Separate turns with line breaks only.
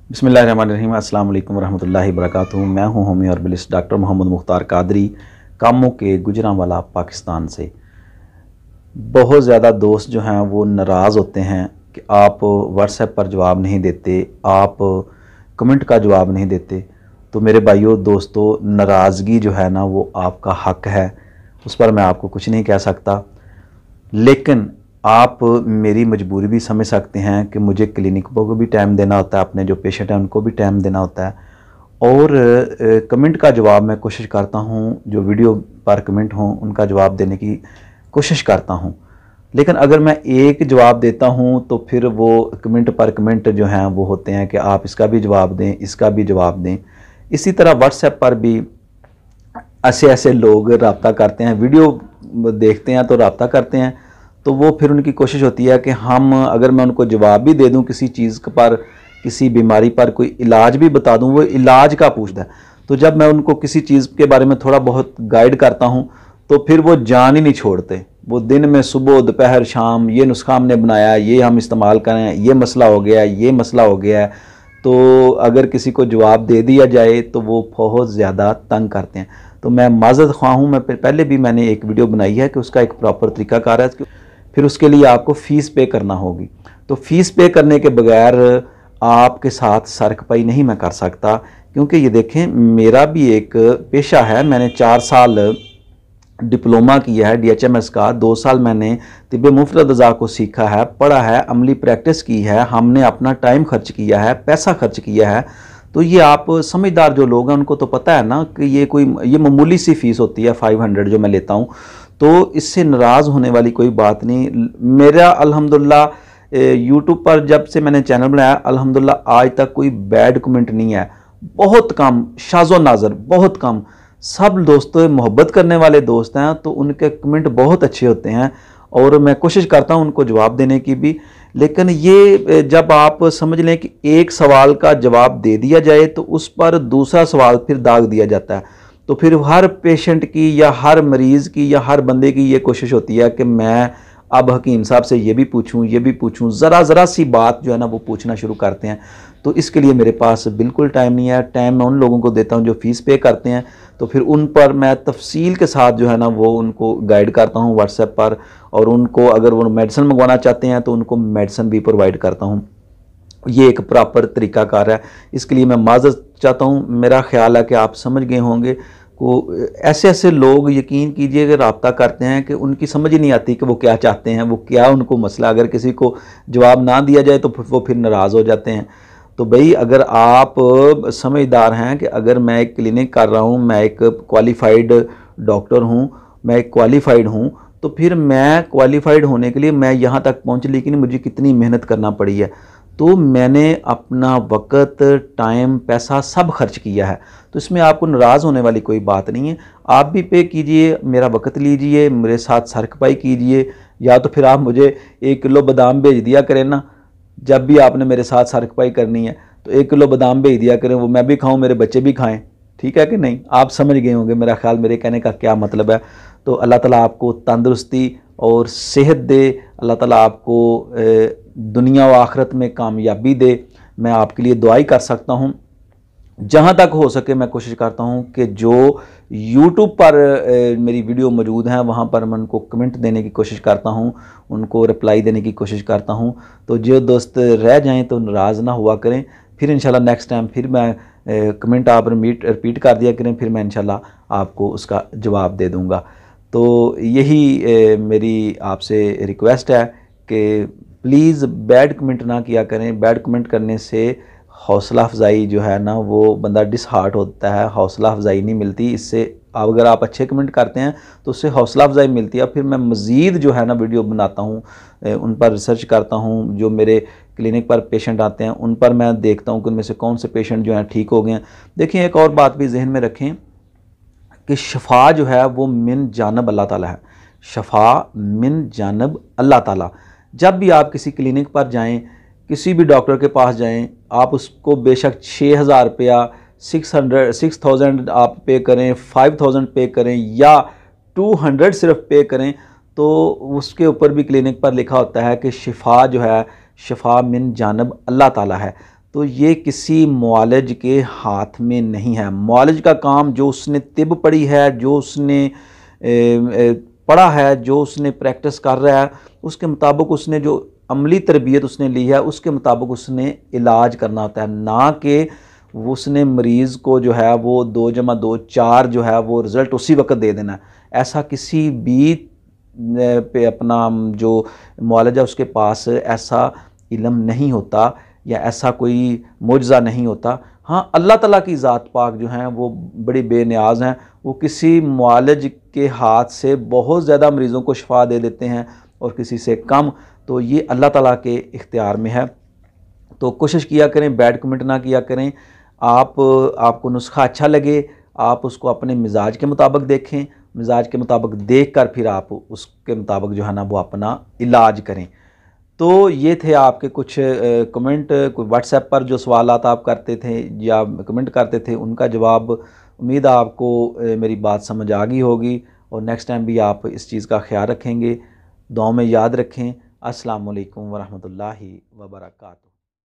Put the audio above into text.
बिस्मिल्लाहिर्रहमानिर्रहीम। अस्सलाम वालेकुम रहमतुल्लाहि वबरकातुहू। मैं हूं homeo herbalist doctor Mohammad Mukhtar Qadri, कामों के गुजरांवाला पाकिस्तान से। बहुत ज़्यादा दोस्त जो हैं वो नाराज़ होते हैं कि आप व्हाट्सएप पर जवाब नहीं देते, आप कमेंट का जवाब नहीं देते। तो मेरे भाइयों दोस्तों, नाराज़गी जो है ना वो आपका हक़ है, उस पर मैं आपको कुछ नहीं कह सकता। लेकिन आप मेरी मजबूरी भी समझ सकते हैं कि मुझे क्लिनिक को भी टाइम देना होता है, अपने जो पेशेंट हैं उनको भी टाइम देना होता है। और कमेंट का जवाब मैं कोशिश करता हूं, जो वीडियो पर कमेंट हों उनका जवाब देने की कोशिश करता हूं। लेकिन अगर मैं एक जवाब देता हूं तो फिर वो कमेंट पर कमेंट जो हैं वो होते हैं कि आप इसका भी जवाब दें, इसका भी जवाब दें। इसी तरह व्हाट्सएप पर भी ऐसे ऐसे लोग रब्ता करते हैं, वीडियो देखते हैं तो रब्ता करते हैं। तो वो फिर उनकी कोशिश होती है कि हम, अगर मैं उनको जवाब भी दे दूं किसी चीज़ पर, किसी बीमारी पर कोई इलाज भी बता दूं, वो इलाज का पूछता है। तो जब मैं उनको किसी चीज़ के बारे में थोड़ा बहुत गाइड करता हूं तो फिर वो जान ही नहीं छोड़ते। वो दिन में सुबह दोपहर शाम ये नुस्खा हमने बनाया, ये हम इस्तेमाल करें, ये मसला हो गया है, ये मसला हो गया है। तो अगर किसी को जवाब दे दिया जाए तो वो बहुत ज़्यादा तंग करते हैं। तो मैं माज़रत ख्वाह हूँ। मैं पहले भी मैंने एक वीडियो बनाई है कि उसका एक प्रॉपर तरीक़ाकार है, फिर उसके लिए आपको फ़ीस पे करना होगी। तो फ़ीस पे करने के बगैर आपके साथ सरखपाई नहीं मैं कर सकता, क्योंकि ये देखें मेरा भी एक पेशा है। मैंने 4 साल डिप्लोमा किया है DHMS का, 2 साल मैंने तिब्बे मुफ़रद ग़िज़ा को सीखा है, पढ़ा है, अमली प्रैक्टिस की है, हमने अपना टाइम खर्च किया है, पैसा खर्च किया है। तो ये आप समझदार जो लोग हैं उनको तो पता है ना कि ये मामूली सी फ़ीस होती है 500 जो मैं लेता हूँ। तो इससे नाराज़ होने वाली कोई बात नहीं। मेरा अल्हम्दुलिल्लाह यूट्यूब पर जब से मैंने चैनल बनाया अल्हम्दुलिल्लाह आज तक कोई बैड कमेंट नहीं है। बहुत कम, शाज़ो नाज़र बहुत कम। सब दोस्त मोहब्बत करने वाले दोस्त हैं तो उनके कमेंट बहुत अच्छे होते हैं और मैं कोशिश करता हूं उनको जवाब देने की भी। लेकिन ये जब आप समझ लें कि एक सवाल का जवाब दे दिया जाए तो उस पर दूसरा सवाल फिर दाग दिया जाता है। तो फिर हर पेशेंट की या हर मरीज़ की या हर बंदे की ये कोशिश होती है कि मैं अब हकीम साहब से ये भी पूछूं, ये भी पूछूं, ज़रा सी बात जो है ना वो पूछना शुरू करते हैं। तो इसके लिए मेरे पास बिल्कुल टाइम नहीं है। टाइम मैं उन लोगों को देता हूं जो फ़ीस पे करते हैं, तो फिर उन पर मैं तफसील के साथ जो है ना वो उनको गाइड करता हूँ व्हाट्सएप पर। और उनको अगर वो मेडिसिन मंगवाना चाहते हैं तो उनको मेडिसिन भी प्रोवाइड करता हूँ। ये एक प्रॉपर तरीक़ाकार है। इसके लिए मैं माज़रत चाहता हूँ। मेरा ख्याल है कि आप समझ गए होंगे को ऐसे ऐसे लोग यकीन कीजिए कि रब्ता करते हैं कि उनकी समझ ही नहीं आती कि वो क्या चाहते हैं, वो क्या उनको मसला। अगर किसी को जवाब ना दिया जाए तो वो फिर नाराज़ हो जाते हैं। तो भाई अगर आप समझदार हैं कि अगर मैं एक क्लिनिक कर रहा हूँ, मैं एक क्वालिफ़ाइड डॉक्टर हूँ, मैं एक क्वालिफ़ाइड हूँ, तो फिर मैं क्वालिफ़ाइड होने के लिए मैं यहाँ तक पहुँच, लेकिन मुझे कितनी मेहनत करना पड़ी है। तो मैंने अपना वक़्त, टाइम, पैसा सब खर्च किया है। तो इसमें आपको नाराज़ होने वाली कोई बात नहीं है। आप भी पे कीजिए, मेरा वक़्त लीजिए, मेरे साथ सरखपाई कीजिए, या तो फिर आप मुझे 1 किलो बादाम भेज दिया करें ना। जब भी आपने मेरे साथ सरखपाई करनी है तो 1 किलो बादाम भेज दिया करें, वो मैं भी खाऊं, मेरे बच्चे भी खाएं। ठीक है कि नहीं? आप समझ गए होंगे मेरा ख्याल, मेरे कहने का क्या मतलब है। तो अल्लाह ताला आपको तंदुरुस्ती और सेहत दे, अल्लाह ताला आपको दुनिया व आखिरत में कामयाबी दे। मैं आपके लिए दुआई कर सकता हूँ। जहाँ तक हो सके मैं कोशिश करता हूँ कि जो यूट्यूब पर मेरी वीडियो मौजूद हैं वहाँ पर मैं उनको कमेंट देने की कोशिश करता हूँ, उनको रिप्लाई देने की कोशिश करता हूँ। तो जो दोस्त रह जाएं तो नाराज़ ना हुआ करें। फिर इंशाल्लाह नेक्स्ट टाइम फिर मैं कमेंट आप रिपीट कर दिया करें, फिर मैं इंशाल्लाह आपको उसका जवाब दे दूँगा। तो यही मेरी आपसे रिक्वेस्ट है कि प्लीज़ बैड कमेंट ना किया करें। बैड कमेंट करने से हौसला अफजाई जो है ना वो बंदा डिसहार्ट होता है, हौसला अफजाई नहीं मिलती। इससे अगर आप अच्छे कमेंट करते हैं तो उससे हौसला अफजाई मिलती है। फिर मैं मज़ीद जो है ना वीडियो बनाता हूँ, उन पर रिसर्च करता हूँ। जो मेरे क्लिनिक पर पेशेंट आते हैं उन पर मैं देखता हूँ कि उनमें से कौन से पेशेंट जो हैं ठीक हो गए हैं। देखिए एक और बात भी जहन में रखें कि शफा जो है वो मिन जानब अल्लाह ताला है। शफा मिन जानब अल्लाह ताला। जब भी आप किसी क्लिनिक पर जाएं, किसी भी डॉक्टर के पास जाएं, आप उसको बेशक 6000 रुपया, 6000 आप पे करें, 5000 पे करें या 200 सिर्फ पे करें, तो उसके ऊपर भी क्लिनिक पर लिखा होता है कि शिफा जो है, शिफा मिन जानब अल्लाह ताला है। तो ये किसी मुआलिज के हाथ में नहीं है। मुआलिज का काम जो उसने तिब पढ़ी है, जो उसने पढ़ा है, जो उसने प्रैक्टिस कर रहा है, उसके मुताबिक उसने जो अमली तरबियत उसने ली है उसके मुताबिक उसने इलाज करना होता है, ना कि उसने मरीज़ को जो है वो 2 + 2 4 जो है वो रिज़ल्ट उसी वक्त दे देना है। ऐसा किसी भी पे अपना जो मुआलजा उसके पास ऐसा इल्म नहीं होता या ऐसा कोई मुजज़ा नहीं होता। हाँ, अल्लाह ताला की ज़ात पाक जो हैं वो बड़ी बेनियाज़ हैं, वो किसी मुआलिज के हाथ से बहुत ज़्यादा मरीज़ों को शिफा दे देते हैं और किसी से कम। तो ये अल्लाह ताला के इख्तियार में है। तो कोशिश किया करें, बैड कमेंट ना किया करें। आपको नुस्खा अच्छा लगे, आप उसको अपने मिजाज के मुताबिक देखें, मिजाज के मुताबिक देख कर फिर आप उसके मुताबिक जो है ना वो अपना इलाज करें। तो ये थे आपके कुछ कमेंट, कोई व्हाट्सएप पर जो सवालात आप करते थे या कमेंट करते थे उनका जवाब। उम्मीद है आपको मेरी बात समझ आ गई होगी और नेक्स्ट टाइम भी आप इस चीज़ का ख्याल रखेंगे। दुआ में याद रखें। अस्सलाम वालेकुम वरहमतुल्लाहि वबरकातुहू।